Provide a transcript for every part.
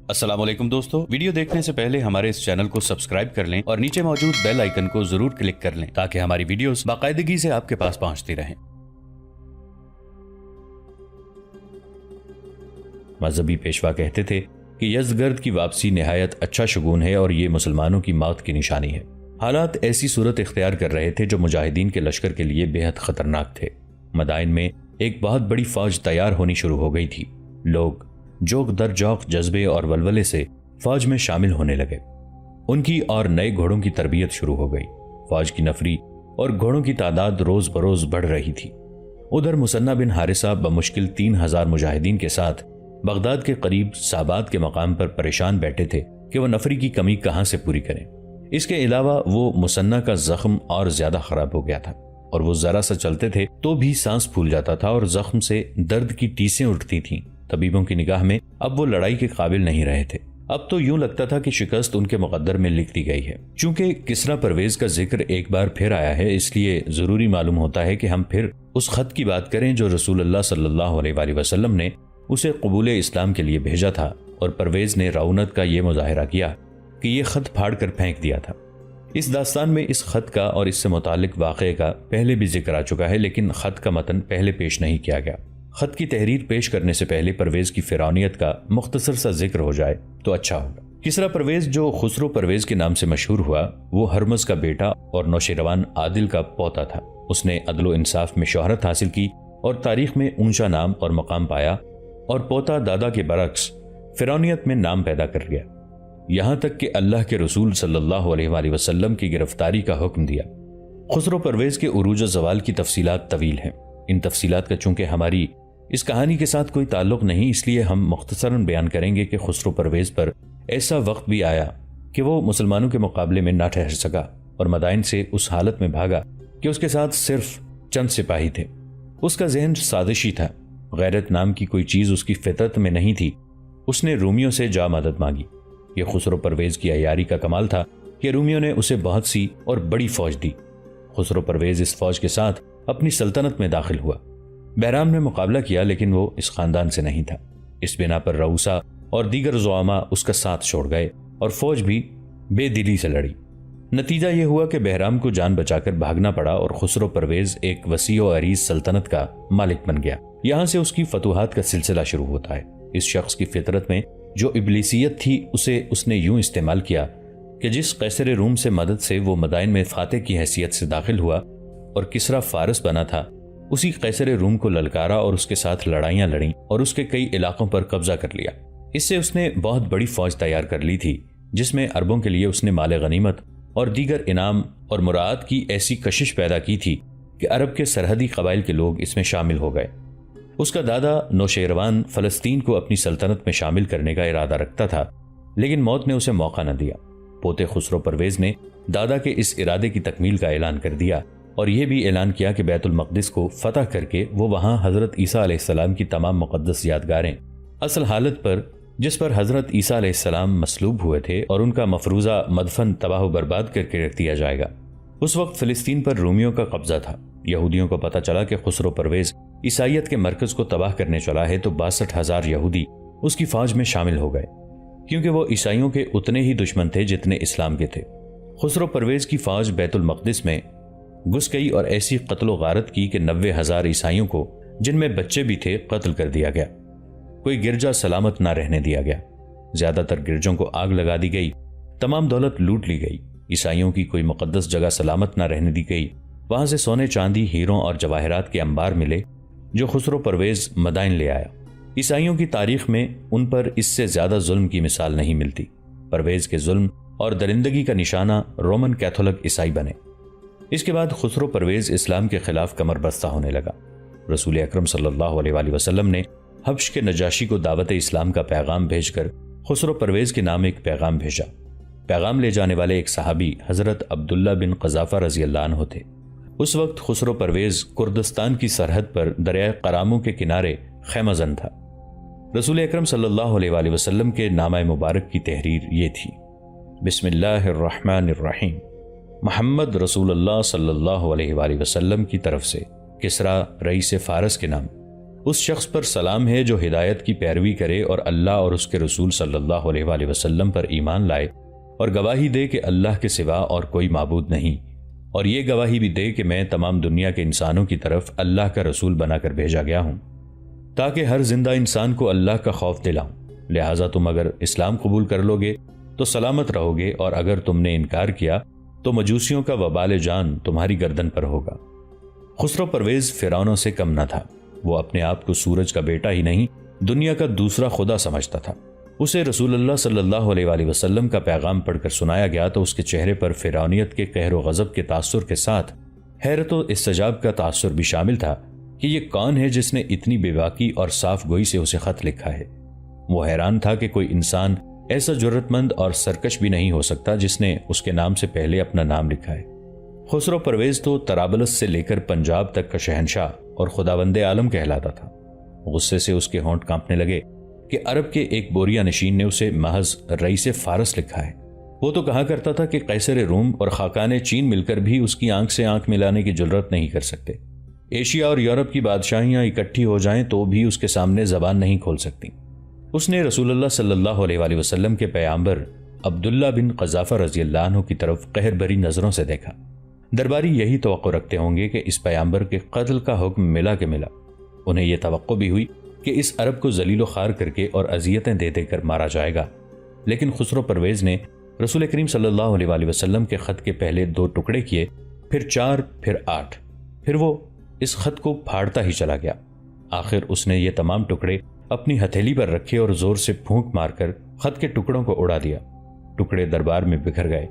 السلام علیکم دوستو، ویڈیو دیکھنے سے پہلے ہمارے اس چینل کو سبسکرائب کر لیں اور نیچے موجود بیل آئیکن کو ضرور کلک کر لیں تاکہ ہماری ویڈیوز باقاعدگی سے آپ کے پاس پہنچتی رہیں۔ مذہبی پیشوا کہتے تھے کہ یزدگرد کی واپسی نہایت اچھا شگون ہے اور یہ مسلمانوں کی موت کی نشانی ہے۔ حالات ایسی صورت اختیار کر رہے تھے جو مجاہدین کے لشکر کے لیے بے حد خطرناک تھے۔ مدائن میں ایک بہت بڑی فوج تیار ہونی شروع ہو گئی تھی۔ لوگ جوق در جوق جذبے اور ولولے سے فوج میں شامل ہونے لگے۔ ان کی اور نئے گھوڑوں کی تربیت شروع ہو گئی۔ فوج کی نفری اور گھوڑوں کی تعداد روز بروز بڑھ رہی تھی۔ ادھر مثنہ بن حارثہ بمشکل 3000 مجاہدین کے ساتھ بغداد کے قریب سابات کے مقام پر پریشان بیٹھے تھے کہ وہ نفری کی کمی کہاں سے پوری کریں۔ اس کے علاوہ وہ مثنہ کا زخم اور زیادہ خراب ہو گیا تھا اور وہ ذرا سا چلتے تھے تو بھی سانس پھول جاتا تھا اور زخم سے درد کی ٹیسیں اٹھتی تھیں۔ طبیبوں کی نگاہ میں اب وہ لڑائی کے قابل نہیں رہے تھے۔ اب تو یوں لگتا تھا کہ شکست ان کے مقدر میں لکھ دی گئی ہے۔ چونکہ کسریٰ پرویز کا ذکر ایک بار پھر آیا ہے، اس لیے ضروری معلوم ہوتا ہے کہ ہم پھر اس خط کی بات کریں جو رسول اللہ صلی اللہ علیہ وآلہ وسلم نے اسے قبول اسلام کے لیے بھیجا تھا، اور پرویز نے رعونت کا یہ مظاہرہ کیا کہ یہ خط پھاڑ کر پھینک دیا تھا۔ اس داستان میں اس خط کا اور اس سے متعلق واقعے کا پہلے بھی ذکر آ چکا ہے، لیکن خط کا متن پہلے پیش نہیں کیا گیا۔ خط کی تحریر پیش کرنے سے پہلے پرویز کی فرعونیت کا مختصر سا ذکر ہو جائے تو اچھا ہوگا۔ کسریٰ پرویز جو خسرو پرویز کے نام سے مشہور ہوا، وہ ہرمز کا بیٹا اور نوشیروان عادل کا پوتا تھا۔ اس نے عدل و انصاف میں شہرت حاصل کی اور تاریخ میں اونچا نام اور مقام پایا، اور پوتا دادا کے برعکس فرعونیت میں نام پیدا کر گیا، یہاں تک کہ اللہ کے رسول صلی اللہ علیہ وآلہ وسلم کی گرفتاری کا حکم دیا۔ خسرو پرویز کے عروج و زوال کی تفصیلات طویل ہیں۔ ان تفصیلات کا چونکہ ہماری اس کہانی کے ساتھ کوئی تعلق نہیں، اس لیے ہم مختصراً بیان کریں گے کہ خسرو پرویز پر ایسا وقت بھی آیا کہ وہ مسلمانوں کے مقابلے میں نہ ٹھہر سکا اور مدائن سے اس حالت میں بھاگا کہ اس کے ساتھ صرف چند سپاہی تھے۔ اس کا ذہن سازشی تھا، غیرت نام کی کوئی چیز اس کی فطرت میں نہیں تھی۔ اس نے رومیوں سے جا مدد مانگی۔ یہ خسرو پرویز کی عیاری کا کمال تھا کہ رومیوں نے اسے بہت سی اور بڑی فوج دی۔ خسرو پرویز اس فوج کے ساتھ اپنی سلطنت میں داخل ہوا۔ بہرام نے مقابلہ کیا، لیکن وہ اس خاندان سے نہیں تھا۔ اس بنا پر رؤوسا اور دیگر زعماء اس کا ساتھ چھوڑ گئے اور فوج بھی بے دلی سے لڑی۔ نتیجہ یہ ہوا کہ بہرام کو جان بچا کر بھاگنا پڑا اور خسرو پرویز ایک وسیع و عریض سلطنت کا مالک بن گیا۔ یہاں سے اس کی فتوحات کا سلسلہ شروع ہوتا ہے۔ اس شخص کی فطرت میں جو ابلیسیت تھی اسے اس نے یوں استعمال کیا کہ جس قیصر روم سے مدد سے وہ مدائن میں فاتح کی حیثیت سے داخل ہوا اور کسریٰ فارس بنا تھا، اسی قیصر روم کو للکارا اور اس کے ساتھ لڑائیاں لڑیں اور اس کے کئی علاقوں پر قبضہ کر لیا۔ اس سے اس نے بہت بڑی فوج تیار کر لی تھی، جس میں عربوں کے لیے اس نے مال غنیمت اور دیگر انعام اور مراعات کی ایسی کشش پیدا کی تھی کہ عرب کے سرحدی قبائل کے لوگ اس میں شامل ہو گئے۔ اس کا دادا نوشیروان فلسطین کو اپنی سلطنت میں شامل کرنے کا ارادہ رکھتا تھا، لیکن موت نے اسے موقع نہ دیا۔ پوتے خسرو پرویز نے دادا کے اس ارادے کی تکمیل کا اعلان کر دیا اور یہ بھی اعلان کیا کہ بیت المقدس کو فتح کر کے وہ وہاں حضرت عیسیٰ علیہ السلام کی تمام مقدس یادگاریں اصل حالت پر جس پر حضرت عیسیٰ علیہ السلام مصلوب ہوئے تھے اور ان کا مفروضہ مدفن تباہ و برباد کر کے رکھ دیا جائے گا۔ اس وقت فلسطین پر رومیوں کا قبضہ تھا۔ یہودیوں کو پتہ چلا کہ خسرو پرویز عیسائیت کے مرکز کو تباہ کرنے چلا ہے تو 62,000 یہودی اس کی فوج میں شامل ہو گئے، کیونکہ وہ عیسائیوں کے اتنے ہی دشمن تھے جتنے اسلام کے تھے۔ خسرو پرویز کی فوج بیت المقدس میں گھس گئی اور ایسی قتل و غارت کی کہ 90,000 عیسائیوں کو، جن میں بچے بھی تھے، قتل کر دیا گیا۔ کوئی گرجا سلامت نہ رہنے دیا گیا۔ زیادہ تر گرجوں کو آگ لگا دی گئی، تمام دولت لوٹ لی گئی۔ عیسائیوں کی کوئی مقدس جگہ سلامت نہ رہنے دی گئی۔ وہاں سے سونے چاندی، ہیروں اور جواہرات کے انبار ملے جو خسرو پرویز مدائن لے آیا۔ عیسائیوں کی تاریخ میں ان پر اس سے زیادہ ظلم کی مثال نہیں ملتی۔ پرویز کے ظلم اور درندگی کا نشانہ رومن کیتھولک عیسائی بنے۔ اس کے بعد خسرو پرویز اسلام کے خلاف کمر بستہ ہونے لگا۔ رسول اکرم صلی اللہ علیہ وآلہ وسلم نے حبش کے نجاشی کو دعوت اسلام کا پیغام بھیج کر خسرو پرویز کے نام ایک پیغام بھیجا۔ پیغام لے جانے والے ایک صحابی حضرت عبداللہ بن قذافہ رضی اللہ عنہ تھے۔ اس وقت خسرو پرویز کردستان کی سرحد پر دریائے قرامو کے کنارے خیمہ زن تھا۔ رسول اکرم صلی اللہ علیہ وآلہ وسلم کے نامہ مبارک کی تحریر یہ تھی: بسم اللہ الرحمن الرحیم، محمد رسول اللہ صلی اللہ علیہ وآلہ وسلم کی طرف سے کسریٰ رئیس فارس کے نام، اس شخص پر سلام ہے جو ہدایت کی پیروی کرے اور اللہ اور اس کے رسول صلی اللہ علیہ وآلہ وسلم پر ایمان لائے اور گواہی دے کہ اللہ کے سوا اور کوئی معبود نہیں، اور یہ گواہی بھی دے کہ میں تمام دنیا کے انسانوں کی طرف اللہ کا رسول بنا کر بھیجا گیا ہوں تاکہ ہر زندہ انسان کو اللہ کا خوف دلاؤں۔ لہٰذا تم اگر اسلام قبول کر لو گے تو سلامت رہو گے، اور اگر تم نے انکار کیا تو مجوسیوں کا وبال جان تمہاری گردن پر ہوگا۔ خسرو پرویز فرعونوں سے کم نہ تھا۔ وہ اپنے آپ کو سورج کا بیٹا ہی نہیں، دنیا کا دوسرا خدا سمجھتا تھا۔ اسے رسول اللہ صلی اللہ علیہ وآلہ وسلم کا پیغام پڑھ کر سنایا گیا تو اس کے چہرے پر فرعونیت کے قہر و غضب کے تاثر کے ساتھ حیرت و استعجاب کا تاثر بھی شامل تھا کہ یہ کون ہے جس نے اتنی بے باکی اور صاف گوئی سے اسے خط لکھا ہے۔ وہ حیران تھا کہ کوئی انسان ایسا جرت مند اور سرکش بھی نہیں ہو سکتا جس نے اس کے نام سے پہلے اپنا نام لکھا ہے۔ خسرو پرویز تو طرابلس سے لے کر پنجاب تک کا شہنشاہ اور خداوند عالم کہلاتا تھا۔ غصے سے اس کے ہونٹ کانپنے لگے کہ عرب کے ایک بوریا نشین نے اسے محض رئیس فارس لکھا ہے۔ وہ تو کہا کرتا تھا کہ قیصر روم اور خاقان چین مل کر بھی اس کی آنکھ سے آنکھ ملانے کی جرت نہیں کر سکتے۔ ایشیا اور یورپ کی بادشاہیاں اکٹھی ہو جائیں تو بھی اس کے سامنے زبان نہیں کھول سکتی۔ اس نے رسول اللہ صلی اللہ علیہ وآلہ وسلم کے پیغمبر عبداللہ بن قذافہ رضی اللہ عنہ کی طرف قہر بری نظروں سے دیکھا۔ درباری یہی توقع رکھتے ہوں گے کہ اس پیغمبر کے قتل کا حکم ملا کہ ملا۔ انہیں یہ توقع بھی ہوئی کہ اس عرب کو ذلیل و خوار کر کے اور اذیتیں دے دے کر مارا جائے گا، لیکن خسرو پرویز نے رسول کریم صلی اللہ علیہ وآلہ وسلم کے خط کے پہلے 2 ٹکڑے کیے، پھر 4، پھر 8، پھر وہ اس خط کو پھاڑتا ہی چلا گیا۔ آخر اس نے یہ تمام ٹکڑے اپنی ہتھیلی پر رکھے اور زور سے پھونک مار کر خط کے ٹکڑوں کو اڑا دیا۔ ٹکڑے دربار میں بکھر گئے۔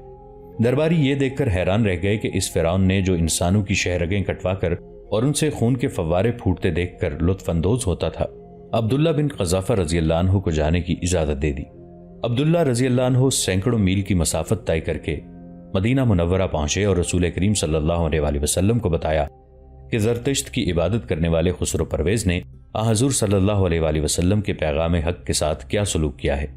درباری یہ دیکھ کر حیران رہ گئے کہ اس فرعون نے جو انسانوں کی شہرگیں کٹوا کر اور ان سے خون کے فوارے پھوٹتے دیکھ کر لطف اندوز ہوتا تھا، عبداللہ بن قذافہ رضی اللہ عنہ کو جانے کی اجازت دے دی۔ عبداللہ رضی اللہ عنہ سینکڑوں میل کی مسافت طے کر کے مدینہ منورہ پہنچے اور رسول کریم صلی اللہ علیہ وآلہ وسلم کو بتایا کہ زرتشت کی عبادت کرنے والے خسرو پرویز نے حضور صلی اللہ علیہ وآلہ وسلم کے پیغام حق کے ساتھ کیا سلوک کیا ہے۔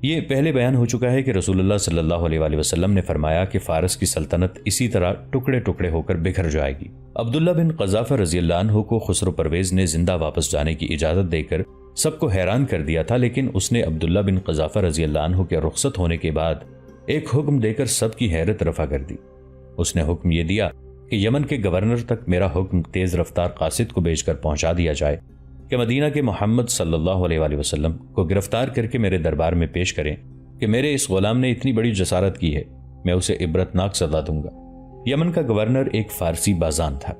یہ پہلے بیان ہو چکا ہے کہ رسول اللہ صلی اللہ علیہ وآلہ وسلم نے فرمایا کہ فارس کی سلطنت اسی طرح ٹکڑے ٹکڑے ہو کر بکھر جائے گی۔ عبداللہ بن قذافہ رضی اللہ عنہ کو خسرو پرویز نے زندہ واپس جانے کی اجازت دے کر سب کو حیران کر دیا تھا، لیکن اس نے عبداللہ بن قذافہ رضی اللہ عنہ کے رخصت ہونے کے بعد ایک حکم دے کر سب کی حیرت رفع کر دی۔ اس نے حکم یہ دیا کہ یمن کے گورنر تک میرا حکم تیز رفتار قاصد کو بھیج کر پہنچا دیا جائے کہ مدینہ کے محمد صلی اللہ علیہ وآلہ وسلم کو گرفتار کر کے میرے دربار میں پیش کریں کہ میرے اس غلام نے اتنی بڑی جسارت کی ہے، میں اسے عبرتناک سزا دوں گا۔ یمن کا گورنر ایک فارسی بازان تھا۔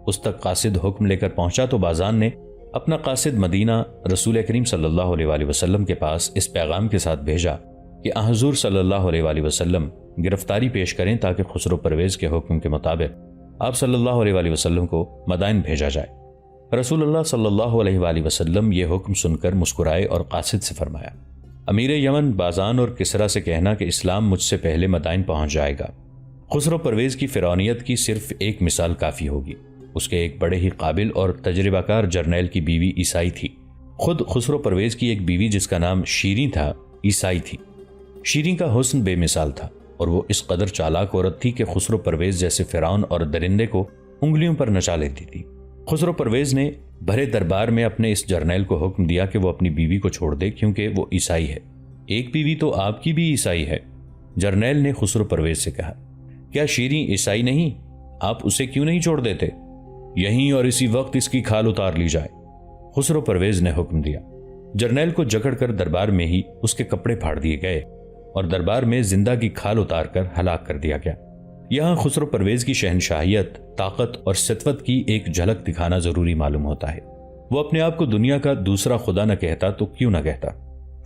اس تک قاصد حکم لے کر پہنچا تو بازان نے اپنا قاصد مدینہ رسول کریم صلی اللہ علیہ وآلہ وسلم کے پاس اس پیغام کے ساتھ بھیجا کہ حضور صلی اللہ علیہ وآلہ وسلم گرفتاری پیش کریں تاکہ خسرو پرویز کے حکم کے مطابق آپ صلی اللہ علیہ وآلہ وسلم کو مدائن بھیجا جائے۔ رسول اللہ صلی اللہ علیہ وآلہ وسلم یہ حکم سن کر مسکرائے اور قاصد سے فرمایا، امیر یمن بازان اور کسرا سے کہنا کہ اسلام مجھ سے پہلے مدائن پہنچ جائے گا۔ خسرو پرویز کی فرعونیت کی صرف ایک مثال کافی ہوگی۔ اس کے ایک بڑے ہی قابل اور تجربہ کار جرنیل کی بیوی عیسائی تھی۔ خود خسرو پرویز کی ایک بیوی جس کا نام شیریں تھا عیسائی تھی۔ شیریں کا حسن بے مثال تھا اور وہ اس قدر چالاک عورت تھی کہ خسرو پرویز جیسے فرعون اور درندے کو انگلیوں پر نچا لیتی تھی۔ خسرو پرویز نے بھرے دربار میں اپنے اس جرنیل کو حکم دیا کہ وہ اپنی بیوی کو چھوڑ دے کیونکہ وہ عیسائی ہے۔ ایک بیوی تو آپ کی بھی عیسائی ہے۔ جرنیل نے خسرو پرویز سے کہا، کیا شیریں عیسائی نہیں؟ آپ اسے کیوں نہیں چھوڑ دیتے؟ یہیں اور اسی وقت اس کی کھال اتار لی جائے۔ خسرو پرویز نے حکم دیا۔ جرنیل کو جکڑ کر دربار میں ہی اس کے کپڑے پھاڑ دیے گئے اور دربار میں زندہ کی کھال اتار کر ہلاک کر دیا گیا۔ یہاں خسرو پرویز کی شہنشاہیت، طاقت اور سطوت کی ایک جھلک دکھانا ضروری معلوم ہوتا ہے۔ وہ اپنے آپ کو دنیا کا دوسرا خدا نہ کہتا تو کیوں نہ کہتا؟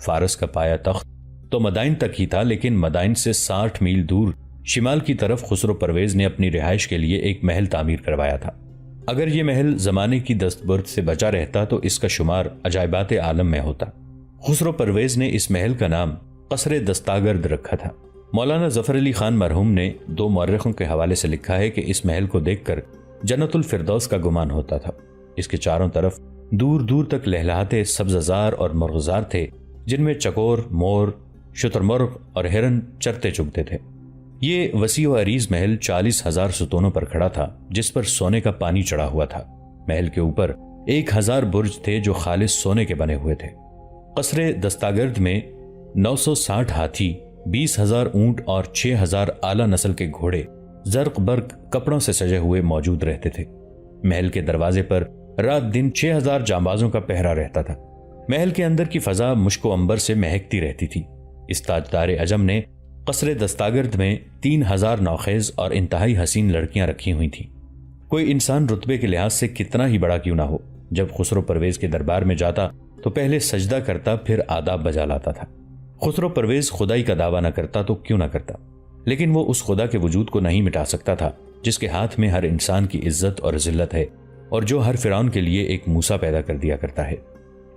فارس کا پایا تخت تو مدائن تک ہی تھا، لیکن مدائن سے 60 میل دور شمال کی طرف خسرو پرویز نے اپنی رہائش کے لیے ایک محل تعمیر کروایا تھا۔ اگر یہ محل زمانے کی دستبرد سے بچا رہتا تو اس کا شمار عجائبات عالم میں ہوتا۔ خسرو پرویز نے اس محل کا نام قصر دستاگرد رکھا تھا۔ مولانا ظفر علی خان مرحوم نے 2 مورخوں کے حوالے سے لکھا ہے کہ اس محل کو دیکھ کر جنت الفردوس کا گمان ہوتا تھا۔ اس کے چاروں طرف دور دور تک لہلہاتے سبززار اور مرغزار تھے، جن میں چکور، مور، شترمرغ اور ہرن چرتے چگتے تھے۔ یہ وسیع و عریض محل 40,000 ستونوں پر کھڑا تھا، جس پر سونے کا پانی چڑھا ہوا تھا۔ محل کے اوپر 1000 برج تھے جو خالص سونے کے بنے ہوئے تھے۔ قصر دستاگرد میں 960 ہاتھی، 20,000 اونٹ اور 6,000 اعلیٰ نسل کے گھوڑے زرق برق کپڑوں سے سجے ہوئے موجود رہتے تھے۔ محل کے دروازے پر رات دن 6,000 جانبازوں کا پہرا رہتا تھا۔ محل کے اندر کی فضا مشک و عنبر سے مہکتی رہتی تھی۔ اس تاجدار عجم نے قصر دستاگرد میں 3,000 نوخیز اور انتہائی حسین لڑکیاں رکھی ہوئی تھیں۔ کوئی انسان رتبے کے لحاظ سے کتنا ہی بڑا کیوں نہ ہو، جب خسرو پرویز کے دربار میں جاتا تو پہلے سجدہ کرتا، پھر آداب بجا لاتا تھا۔ خسرو پرویز خدائی کا دعویٰ نہ کرتا تو کیوں نہ کرتا، لیکن وہ اس خدا کے وجود کو نہیں مٹا سکتا تھا جس کے ہاتھ میں ہر انسان کی عزت اور ذلت ہے، اور جو ہر فرعون کے لیے ایک موسیٰ پیدا کر دیا کرتا ہے۔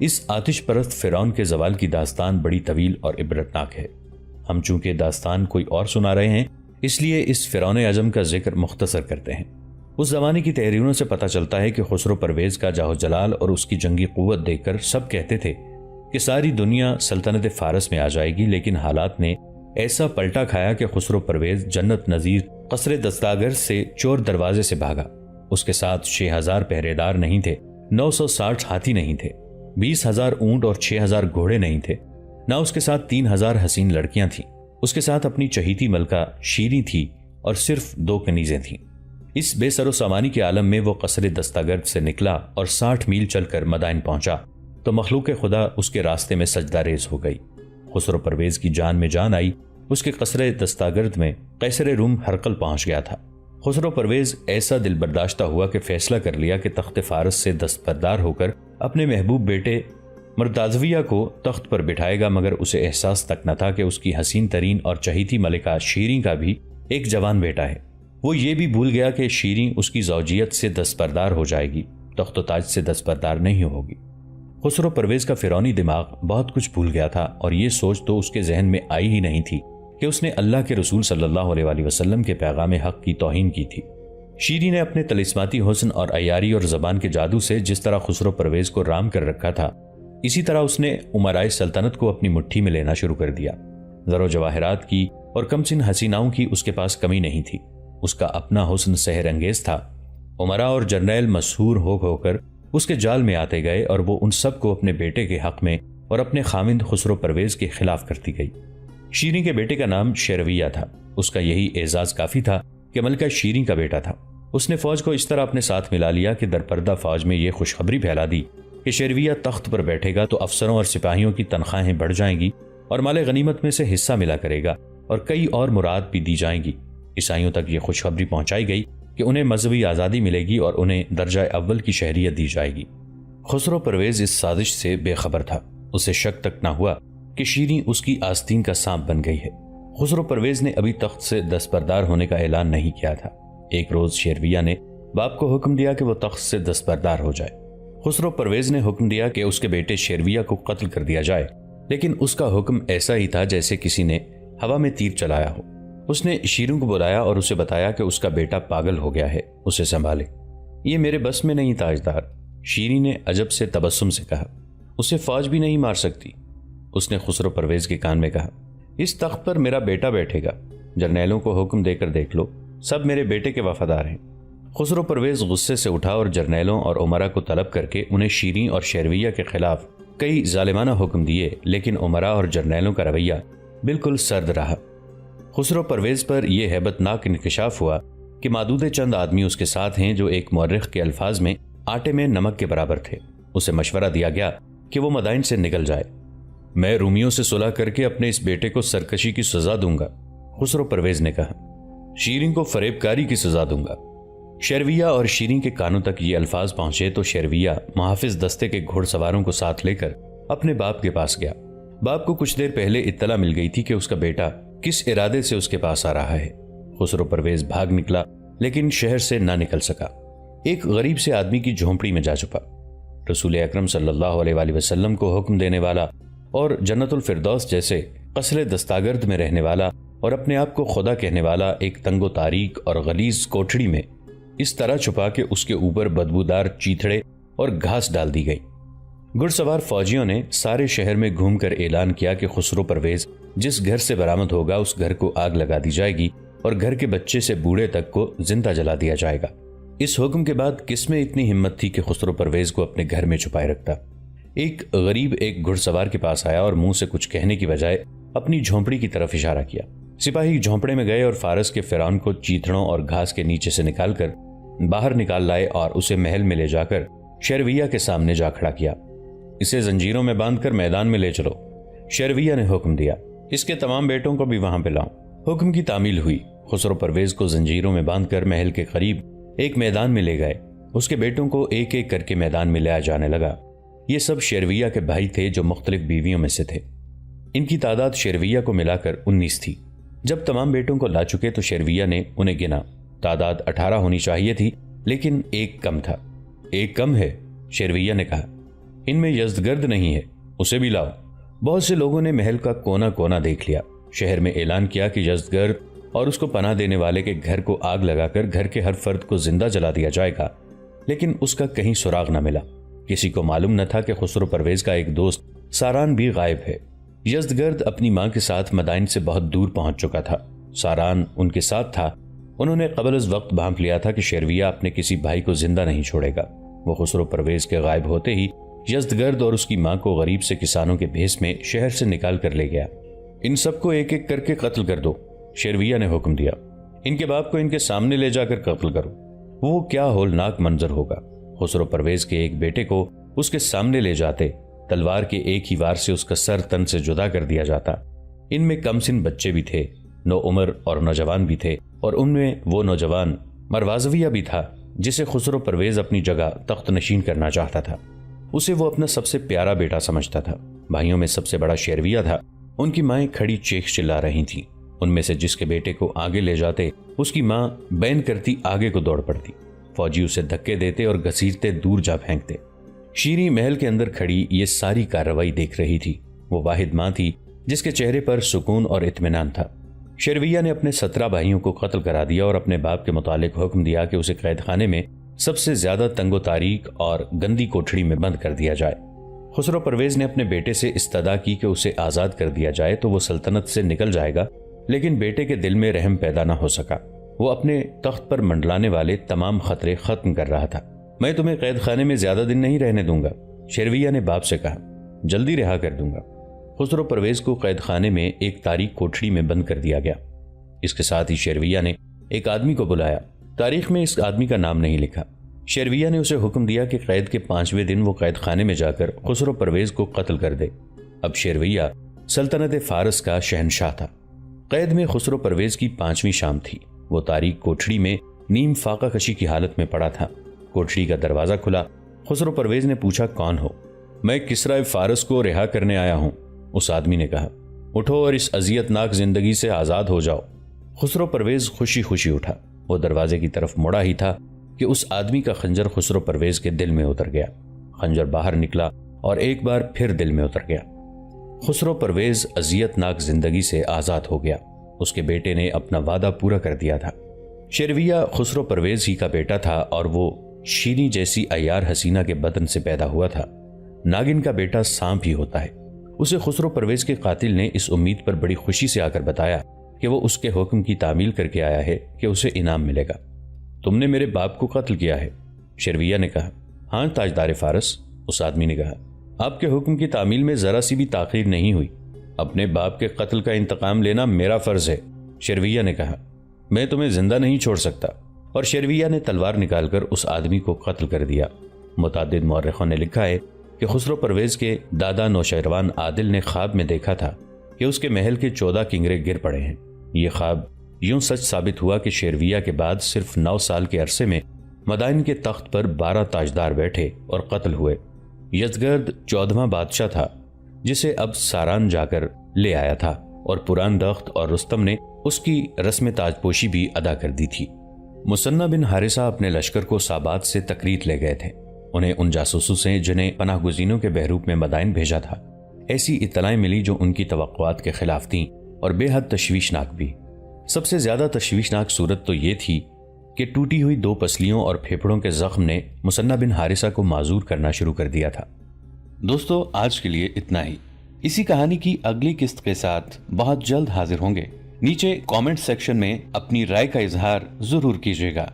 اس آتش پرست فرعون کے زوال کی داستان بڑی طویل اور عبرتناک ہے۔ ہم چونکہ داستان کوئی اور سنا رہے ہیں، اس لیے اس فرعون اعظم کا ذکر مختصر کرتے ہیں۔ اس زمانے کی تحریروں سے پتہ چلتا ہے کہ خسرو پرویز کا جاہ و جلال اور اس کی جنگی قوت دیکھ کر سب کہتے تھے کہ ساری دنیا سلطنت فارس میں آ جائے گی، لیکن حالات نے ایسا پلٹا کھایا کہ خسرو پرویز جنت نظیر قصر دستاگرد سے چور دروازے سے بھاگا۔ اس کے ساتھ 6,000 پہرے دار نہیں تھے، 960 ہاتھی نہیں تھے، 20,000 اونٹ اور 6,000 گھوڑے نہیں تھے، نہ اس کے ساتھ 3,000 حسین لڑکیاں تھیں۔ اس کے ساتھ اپنی چہیتی ملکہ شیریں تھی اور صرف 2 کنیزیں تھیں۔ اس بے سر و سامانی کے عالم میں وہ قصر دستاگرد سے نکلا اور 60 میل چل کر مدائن پہنچا تو مخلوق خدا اس کے راستے میں سجدہ ریز ہو گئی۔ خسرو پرویز کی جان میں جان آئی۔ اس کے قصر دستاگرد میں قیصر روم ہرقل پہنچ گیا تھا۔ خسرو پرویز ایسا دل برداشتہ ہوا کہ فیصلہ کر لیا کہ تخت فارس سے دستبردار ہو کر اپنے محبوب بیٹے مردازویہ کو تخت پر بٹھائے گا، مگر اسے احساس تک نہ تھا کہ اس کی حسین ترین اور چہیتی ملکہ شیریں کا بھی ایک جوان بیٹا ہے۔ وہ یہ بھی بھول گیا کہ شیریں اس کی زوجیت سے دستبردار ہو جائے گی، تخت و تاج سے دستبردار نہیں ہوگی۔ خسرو پرویز کا فرعونی دماغ بہت کچھ بھول گیا تھا، اور یہ سوچ تو اس کے ذہن میں آئی ہی نہیں تھی کہ اس نے اللہ کے رسول صلی اللہ علیہ وآلہ وسلم کے پیغام حق کی توہین کی تھی۔ شیریں نے اپنے طلسماتی حسن اور عیاری اور زبان کے جادو سے جس طرح خسرو پرویز کو رام کر رکھا تھا، اسی طرح اس نے امرائے سلطنت کو اپنی مٹھی میں لینا شروع کر دیا۔ زر و جواہرات کی اور کمسن حسیناؤں کی اس کے پاس کمی نہیں تھی۔ اس کا اپنا حسن سحر انگیز تھا۔ امراء اور جرنیل مسحور ہو کر اس کے جال میں آتے گئے، اور وہ ان سب کو اپنے بیٹے کے حق میں اور اپنے خاوند خسرو پرویز کے خلاف کرتی گئی۔ شیریں کے بیٹے کا نام شیرویہ تھا۔ اس کا یہی اعزاز کافی تھا کہ ملکہ شیریں کا بیٹا تھا۔ اس نے فوج کو اس طرح اپنے ساتھ ملا لیا کہ درپردہ فوج میں یہ خوشخبری پھیلا دی کہ شیرویہ تخت پر بیٹھے گا تو افسروں اور سپاہیوں کی تنخواہیں بڑھ جائیں گی، اور مال غنیمت میں سے حصہ ملا کرے گا، اور کئی اور مراد بھی دی جائیں گی۔ عیسائیوں تک یہ خوشخبری پہنچائی گئی کہ انہیں مذہبی آزادی ملے گی اور انہیں درجہ اول کی شہریت دی جائے گی۔ خسرو پرویز اس سازش سے بے خبر تھا۔ اسے شک تک نہ ہوا کہ شیریں اس کی آستین کا سانپ بن گئی ہے۔ خسرو پرویز نے ابھی تخت سے دستبردار ہونے کا اعلان نہیں کیا تھا۔ ایک روز شیرویہ نے باپ کو حکم دیا کہ وہ تخت سے دستبردار ہو جائے۔ خسرو پرویز نے حکم دیا کہ اس کے بیٹے شیرویہ کو قتل کر دیا جائے، لیکن اس کا حکم ایسا ہی تھا جیسے کسی نے ہوا میں تیر چلایا ہو۔ اس نے شیروں کو بلایا اور اسے بتایا کہ اس کا بیٹا پاگل ہو گیا ہے، اسے سنبھالے۔ یہ میرے بس میں نہیں تاجدار، شیریں نے عجب سے تبسم سے کہا۔ اسے فوج بھی نہیں مار سکتی۔ اس نے خسرو پرویز کے کان میں کہا، اس تخت پر میرا بیٹا بیٹھے گا، جرنیلوں کو حکم دے کر دیکھ لو، سب میرے بیٹے کے وفادار ہیں۔ خسرو پرویز غصے سے اٹھا اور جرنیلوں اور امراء کو طلب کر کے انہیں شیریں اور شیرویہ کے خلاف کئی ظالمانہ حکم دیے، لیکن امراء اور جرنیلوں کا رویہ بالکل سرد رہا۔ خسرو پرویز پر یہ ہیبت ناک انکشاف ہوا کہ معدود چند آدمی اس کے ساتھ ہیں جو ایک مورخ کے الفاظ میں آٹے میں نمک کے برابر تھے۔ اسے مشورہ دیا گیا کہ وہ مدائن سے نکل جائے۔ میں رومیوں سے صلح کر کے اپنے اس بیٹے کو سرکشی کی سزا دوں گا، خسرو پرویز نے کہا۔ شیریں کو فریب کاری کی سزا دوں گا۔ شیرویہ اور شیریں کے کانوں تک یہ الفاظ پہنچے تو شیرویہ محافظ دستے کے گھوڑ سواروں کو ساتھ لے کر اپنے باپ کے پاس گیا۔ باپ کو کچھ دیر پہلے اطلاع مل گئی تھی کہ اس کا بیٹا کس ارادے سے اس کے پاس آ رہا ہے۔ خسرو پرویز بھاگ نکلا، لیکن شہر سے نہ نکل سکا۔ ایک غریب سے آدمی کی جھونپڑی میں جا چھپا۔ رسول اکرم صلی اللہ علیہ وآلہ وسلم کو حکم دینے والا اور جنت الفردوس جیسے قصر دستاگرد میں رہنے والا اور اپنے آپ کو خدا کہنے والا ایک تنگ و تاریک اور غلیظ کوٹھڑی میں اس طرح چھپا کہ اس کے اوپر بدبودار چیتھڑے اور گھاس ڈال دی گئی۔ گھڑ سوار فوجیوں نے سارے شہر میں گھوم کر اعلان کیا کہ خسرو پرویز جس گھر سے برآمد ہوگا اس گھر کو آگ لگا دی جائے گی اور گھر کے بچے سے بوڑھے تک کو زندہ جلا دیا جائے گا۔ اس حکم کے بعد کس میں اتنی ہمت تھی کہ خسرو پرویز کو اپنے گھر میں چھپائے رکھتا؟ ایک غریب ایک گھڑ سوار کے پاس آیا اور منہ سے کچھ کہنے کی بجائے اپنی جھونپڑی کی طرف اشارہ کیا۔ سپاہی جھونپڑے میں گئے اور فارس کے فرعون کو چیتڑوں اور گھاس کے نیچے سے نکال کر باہر نکال لائے اور اسے محل میں لے جا کر شیرویہ کے سامنے جا کھڑا کیا۔ اسے زنجیروں میں باندھ کر میدان میں لے چلو، شیرویہ نے حکم دیا۔ اس کے تمام بیٹوں کو بھی وہاں پہ لاؤ۔ حکم کی تعمیل ہوئی۔ خسرو پرویز کو زنجیروں میں باندھ کر محل کے قریب ایک میدان میں لے گئے۔ اس کے بیٹوں کو ایک ایک کر کے میدان میں لایا جانے لگا۔ یہ سب شیرویہ کے بھائی تھے جو مختلف بیویوں میں سے تھے۔ ان کی تعداد شیرویہ کو ملا کر 19 تھی۔ جب تمام بیٹوں کو لا چکے تو شیرویہ نے انہیں گنا۔ تعداد 18 ہونی چاہیے تھی، لیکن ایک کم تھا۔ ایک کم ہے، شیرویہ نے کہا۔ ان میں یزدگرد نہیں ہے، اسے بھی لاؤ۔ بہت سے لوگوں نے محل کا کونا کونا دیکھ لیا۔ شہر میں اعلان کیا کہ یزدگرد اور اس کو پناہ دینے والے کے گھر کو آگ لگا کر گھر کے ہر فرد کو زندہ جلا دیا جائے گا، لیکن اس کا کہیں سراغ نہ ملا۔ کسی کو معلوم نہ تھا کہ خسرو پرویز کا ایک دوست ساران بھی غائب ہے۔ یزدگرد اپنی ماں کے ساتھ مدائن سے بہت دور پہنچ چکا تھا۔ ساران ان کے ساتھ تھا۔ انہوں نے قبل از وقت بھانپ لیا تھا کہ شیرویہ اپنے کسی بھائی کو زندہ نہیں چھوڑے گا۔ وہ خسرو پرویز کے غائب ہوتے ہی یزدگرد اور اس کی ماں کو غریب سے کسانوں کے بھیس میں شہر سے نکال کر لے گیا۔ ان سب کو ایک ایک کر کے قتل کر دو، شیرویہ نے حکم دیا۔ ان کے باپ کو ان کے سامنے لے جا کر قتل کرو۔ وہ کیا ہولناک منظر ہوگا۔ خسرو پرویز کے ایک بیٹے کو اس کے سامنے لے جاتے، تلوار کے ایک ہی وار سے اس کا سر تن سے جدا کر دیا جاتا۔ ان میں کم سن بچے بھی تھے، نو عمر اور نوجوان بھی تھے، اور ان میں وہ نوجوان مروازویہ بھی تھا جسے خسرو پرویز اپنی جگہ تخت نشین کرنا چاہتا تھا۔ اسے وہ اپنا سب سے پیارا بیٹا سمجھتا تھا۔ بھائیوں میں سب سے بڑا شیرویہ تھا۔ ان کی مائیں کھڑی چیخ چلا رہی تھیں۔ ان میں سے جس کے بیٹے کو آگے لے جاتے اس کی ماں بین کرتی آگے کو دوڑ پڑتی۔ فوجی اسے دھکے دیتے اور گھسیٹتے دور جا پھینکتے۔ شیریں محل کے اندر کھڑی یہ ساری کارروائی دیکھ رہی تھی۔ وہ واحد ماں تھی جس کے چہرے پر سکون اور اطمینان تھا۔ شیرویہ نے اپنے 17 بھائیوں کو قتل کرا دیا اور اپنے باپ کے متعلق حکم دیا کہ اسے قید خانے میں سب سے زیادہ تنگ و تاریک اور گندی کوٹھڑی میں بند کر دیا جائے۔ خسرو پرویز نے اپنے بیٹے سے استدعا کی کہ اسے آزاد کر دیا جائے تو وہ سلطنت سے نکل جائے گا، لیکن بیٹے کے دل میں رحم پیدا نہ ہو سکا۔ وہ اپنے تخت پر منڈلانے والے تمام خطرے ختم کر رہا تھا۔ میں تمہیں قید خانے میں زیادہ دن نہیں رہنے دوں گا، شیرویہ نے باپ سے کہا۔ جلدی رہا کر دوں گا۔ خسرو پرویز کو قید خانے میں ایک تاریک کوٹھڑی میں بند کر دیا گیا۔ اس کے ساتھ ہی شیرویہ نے ایک آدمی کو بلایا۔ تاریخ میں اس آدمی کا نام نہیں لکھا۔ شیرویہ نے اسے حکم دیا کہ قید کے 5ویں دن وہ قید خانے میں جا کر خسرو پرویز کو قتل کر دے۔ اب شیرویہ سلطنت فارس کا شہنشاہ تھا۔ قید میں خسرو پرویز کی 5ویں شام تھی۔ وہ تاریک کوٹھڑی میں نیم فاقہ کشی کی حالت میں پڑا تھا۔ کوٹھڑی کا دروازہ کھلا۔ خسرو پرویز نے پوچھا، کون ہو؟ میں کسرا فارس کو رہا کرنے آیا ہوں، اس آدمی نے کہا۔ اٹھو اور اس اذیت ناک زندگی سے آزاد ہو جاؤ۔ خسرو پرویز خوشی خوشی اٹھا۔ وہ دروازے کی طرف مڑا ہی تھا کہ اس آدمی کا خنجر خسرو پرویز کے دل میں اتر گیا۔ خنجر باہر نکلا اور ایک بار پھر دل میں اتر گیا۔ خسرو پرویز اذیت ناک زندگی سے آزاد ہو گیا۔ اس کے بیٹے نے اپنا وعدہ پورا کر دیا تھا۔ شیرویہ خسرو پرویز ہی کا بیٹا تھا اور وہ شیریں جیسی عیار حسینہ کے بدن سے پیدا ہوا تھا۔ ناگن کا بیٹا سانپ ہی ہوتا ہے۔ اسے خسرو پرویز کے قاتل نے اس امید پر بڑی خوشی سے آ کر بتایا کہ وہ اس کے حکم کی تعمیل کر کے آیا ہے کہ اسے انعام ملے گا۔ تم نے میرے باپ کو قتل کیا ہے، شیرویہ نے کہا۔ ہاں تاجدار فارس، اس آدمی نے کہا۔ آپ کے حکم کی تعمیل میں ذرا سی بھی تاخیر نہیں ہوئی۔ اپنے باپ کے قتل کا انتقام لینا میرا فرض ہے، شیرویہ نے کہا۔ میں تمہیں زندہ نہیں چھوڑ سکتا، اور شیرویہ نے تلوار نکال کر اس آدمی کو قتل کر دیا۔ متعدد مورخوں نے لکھا ہے کہ خسرو پرویز کے دادا نوشیروان عادل نے خواب میں دیکھا تھا کہ اس کے محل کے 14 کنگرے گر پڑے ہیں۔ یہ خواب یوں سچ ثابت ہوا کہ شیرویہ کے بعد صرف 9 سال کے عرصے میں مدائن کے تخت پر 12 تاجدار بیٹھے اور قتل ہوئے۔ یزدگرد 14واں بادشاہ تھا جسے اب ساران جا کر لے آیا تھا، اور پران دخت اور رستم نے اس کی رسم تاج پوشی بھی ادا کر دی تھی۔ مسنہ بن حارثہ اپنے لشکر کو سابات سے تکریت لے گئے تھے۔ انہیں ان جاسوسوں سے جنہیں پناہ گزینوں کے بحروپ میں مدائن بھیجا تھا ایسی اطلاعیں ملی جو ان کی توقعات کے خلاف تھیں اور بے حد تشویشناک بھی۔ سب سے زیادہ تشویشناک صورت تو یہ تھی کہ ٹوٹی ہوئی 2 پسلیوں اور پھیپھڑوں کے زخم نے مسنہ بن حارثہ کو معذور کرنا شروع کر دیا تھا۔ دوستو، آج کے لیے اتنا ہی۔ اسی کہانی کی اگلی قسط کے ساتھ بہت جلد حاضر ہوں گے۔ نیچے کامنٹ سیکشن میں اپنی رائے کا اظہار ضرور کیجیے گا۔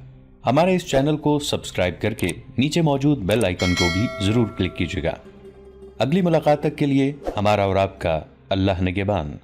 ہمارے اس چینل کو سبسکرائب کر کے نیچے موجود بیل آئیکن کو بھی ضرور کلک کیجیے گا۔ اگلی ملاقات تک کے لیے ہمارا اور آپ کا اللہ نگہبان۔